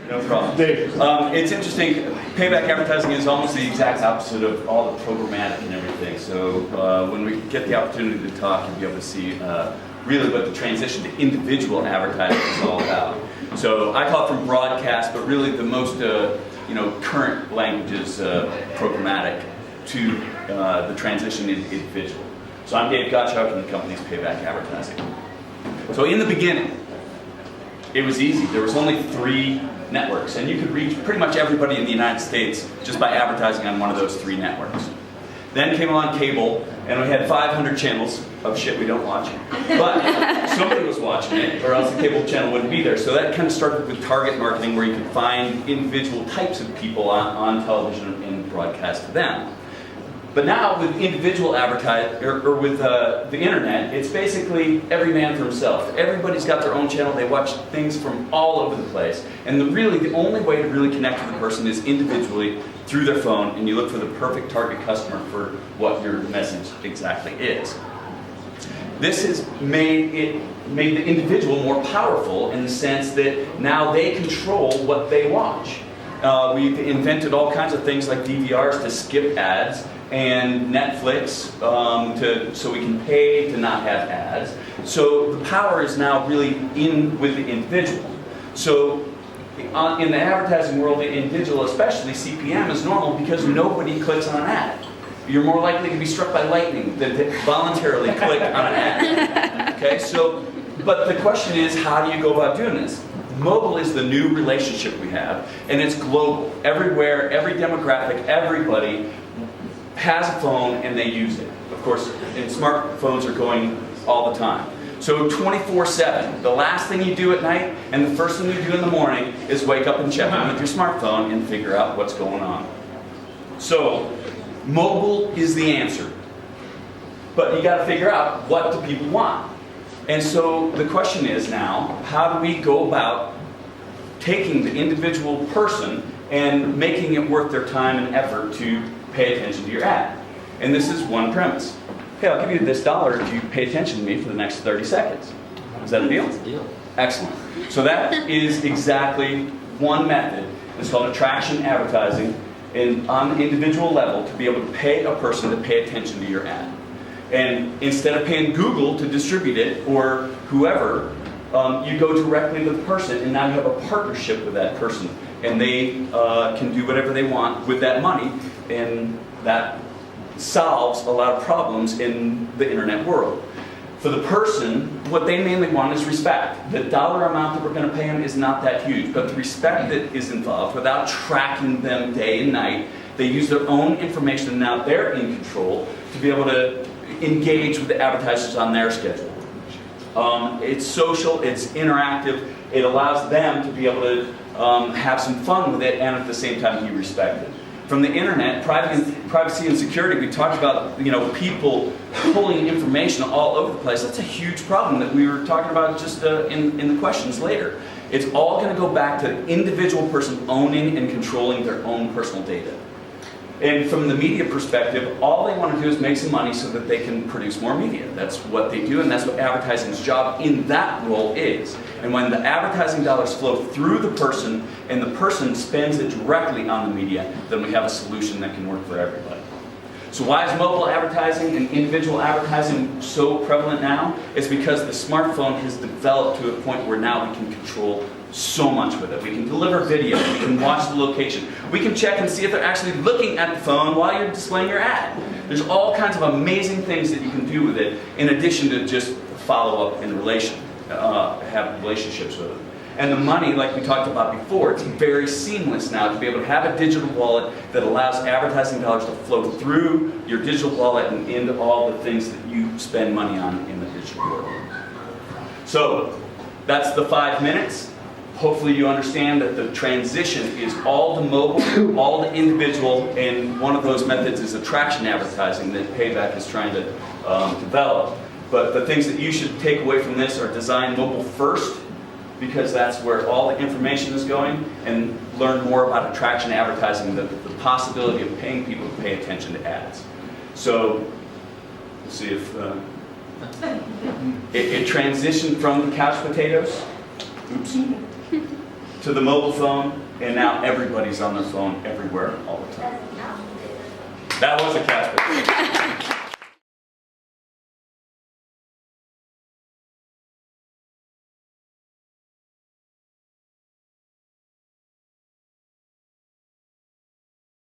No problem. It's interesting. Payback advertising is almost the exact opposite of all the programmatic and everything. So when we get the opportunity to talk, you'll be able to see really what the transition to individual advertising is all about. So I call it from broadcast, but really the most current language is programmatic to the transition in individual. So I'm Dave Gottschalk, and the company's Payback Advertising. So in the beginning, it was easy. There was only 3 networks, and you could reach pretty much everybody in the United States just by advertising on one of those 3 networks. Then came along cable, and we had 500 channels of shit we don't watch. But somebody was watching it, or else the cable channel wouldn't be there. So that kind of started with target marketing, where you could find individual types of people on television and broadcast to them. But now with individual advertising, or with the internet, it's basically every man for himself. Everybody's got their own channel. They watch things from all over the place. And the only way to really connect with the person is individually through their phone, and you look for the perfect target customer for what your message exactly is. This has made the individual more powerful in the sense that now they control what they watch. We've invented all kinds of things like DVRs to skip ads, and Netflix so we can pay to not have ads. So the power is now really with the individual. So in the advertising world, in digital especially, CPM is normal because nobody clicks on an ad. You're more likely to be struck by lightning than to voluntarily click on an ad. Okay, but the question is, how do you go about doing this? Mobile is the new relationship we have, and it's global. Everywhere, every demographic, everybody has a phone and they use it. Of course, and smartphones are going all the time. So 24/7, the last thing you do at night and the first thing you do in the morning is wake up and check in with your smartphone and figure out what's going on. So mobile is the answer. But you got to figure out, what do people want? And so the question is now, how do we go about taking the individual person and making it worth their time and effort to pay attention to your ad? And this is one premise. Hey, I'll give you this $1 if you pay attention to me for the next 30 seconds. Is that a deal? That's a deal. Excellent. So that is exactly one method. It's called attraction advertising, and on the individual level, to be able to pay a person to pay attention to your ad. And instead of paying Google to distribute it, or whoever, you go directly to the person, and now you have a partnership with that person. And they can do whatever they want with that money, and that solves a lot of problems in the internet world. For the person, what they mainly want is respect. The dollar amount that we're going to pay them is not that huge, but the respect that is involved, without tracking them day and night, they use their own information, and now they're in control to be able to engage with the advertisers on their schedule. It's social, it's interactive, it allows them to be able to have some fun with it and at the same time be respected. From the internet, privacy and security, we talked about people pulling information all over the place. That's a huge problem that we were talking about just in the questions later. It's all going to go back to the individual person owning and controlling their own personal data. And from the media perspective, all they want to do is make some money so that they can produce more media. That's what they do, and that's what advertising's job in that role is. And when the advertising dollars flow through the person, and the person spends it directly on the media, then we have a solution that can work for everybody. So why is mobile advertising and individual advertising so prevalent now? It's because the smartphone has developed to a point where now we can control so much with it. We can deliver video, we can watch the location, we can check and see if they're actually looking at the phone while you're displaying your ad. There's all kinds of amazing things that you can do with it, in addition to just follow up and have relationships with them. And the money, like we talked about before, it's very seamless now to be able to have a digital wallet that allows advertising dollars to flow through your digital wallet and into all the things that you spend money on in the digital world. So that's the 5 minutes. Hopefully you understand that the transition is all to mobile, all to individual, and one of those methods is attraction advertising that Payback is trying to develop. But the things that you should take away from this are design mobile first, because that's where all the information is going, and learn more about attraction advertising, the possibility of paying people to pay attention to ads. So, let's see if it transitioned from the couch potatoes. Oops. to the mobile phone, and now everybody's on their phone everywhere all the time. That was a catch.